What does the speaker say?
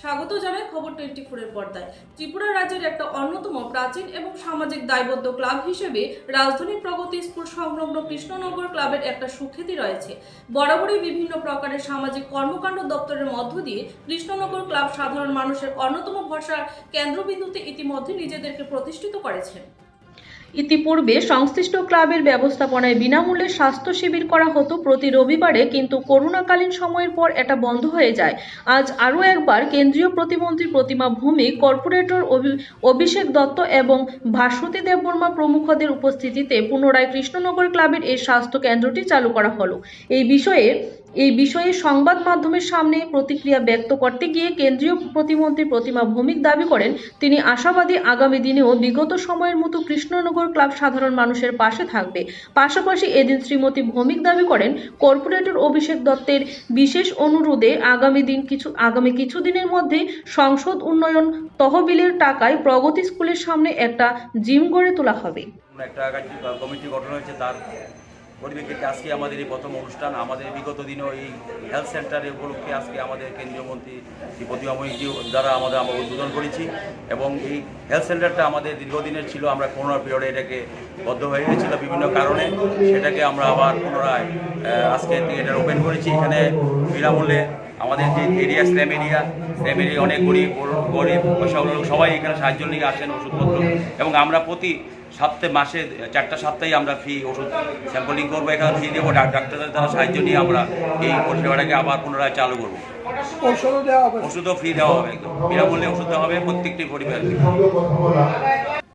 স্বাগত জানাই খবর 24 এর পর্দায়। ত্রিপুরা রাজ্যের একটা অন্যতম প্রাচীন এবং সামাজিক দায়বদ্ধ ক্লাব হিসেবে রাজধানী প্রগতি স্কুল সংলগ্ন কৃষ্ণনগর ক্লাবের একটা সুখ্যাতি রয়েছে। বরাবরই বিভিন্ন প্রকারের সামাজিক কর্মকাণ্ড দপ্তরের মধ্য দিয়ে কৃষ্ণনগর ক্লাব সাধারণ মানুষের অন্যতম ভরসার কেন্দ্রবিন্দুতে ইতিমধ্যে নিজেদেরকে প্রতিষ্ঠিত করেছেন। ইতিপূর্বে সংশ্লিষ্ট ক্লাবের ব্যবস্থাপনায় বিনামূল্যে স্বাস্থ্য শিবির করা হতো প্রতি রবিবারে, কিন্তু করোনাকালীন সময়ের পর এটা বন্ধ হয়ে যায়। আজ আরও একবার কেন্দ্রীয় প্রতিমন্ত্রী প্রতিমা ভৌমিক, কর্পোরেটর অভিষেক দত্ত এবং ভাস্বতী দেববর্মা প্রমুখদের উপস্থিতিতে পুনরায় কৃষ্ণনগর ক্লাবের এই স্বাস্থ্য কেন্দ্রটি চালু করা হলো। এই বিষয়ে সংবাদ মাধ্যমের সামনে প্রতিক্রিয়া ব্যক্ত করতে গিয়ে কেন্দ্রীয় প্রতিমন্ত্রী প্রতিমা ভৌমিক দাবি করেন, তিনি আশাবাদী আগামী দিনেও বিগত সময়ের মতো কৃষ্ণনগর ক্লাব সাধারণ মানুষের পাশে থাকবে। পাশাপাশি এদিন শ্রীমতী ভৌমিক দাবি করেন, কর্পোরেটর অভিষেক দত্তের বিশেষ অনুরোধে আগামী কিছুদিনের মধ্যে সংসদ উন্নয়ন তহবিলের টাকায় প্রগতি স্কুলের সামনে একটা জিম গড়ে তোলা হবে। একটা কমিটি গঠন হয়েছে, তার পরিপ্রেক্ষিতে আজকে আমাদের এই প্রথম অনুষ্ঠান। আমাদের বিগত দিনও এই হেলথ সেন্টারের উপলক্ষে আজকে আমাদের কেন্দ্রীয় মন্ত্রী শ্রী প্রতিমা ভৌমিক দ্বারা আমরা উদ্বোধন করেছি। এবং এই হেলথ সেন্টারটা আমাদের দীর্ঘদিনের ছিল, আমরা করোনার পিরিয়ডে এটাকে বদ্ধ হয়ে গিয়েছিল বিভিন্ন কারণে, সেটাকে আমরা আবার পুনরায় আজকে এটা ওপেন করেছি। এখানে বিনামূল্যে আমাদের যে এরিয়া স্ল্যাম এরিয়া অনেক গরিব পয়সাগুলো সবাই এখানে সাহায্য নিয়ে আসেন ওষুধপত্র, এবং আমরা প্রতি মাসে 4টা সপ্তাহে আমরা ফ্রি ওষুধ স্যাম্পলিং করবো, এখানে ফ্রি দেবো। ডাক্তারদের দ্বারা সাহায্য নিয়ে আমরা এই পরিষেবাটাকে আবার পুনরায় চালু করবো। ওষুধও ফ্রি দেওয়া হবে, একদম বিনামূল্যে ওষুধ দেওয়া হবে প্রত্যেকটি পরিবার।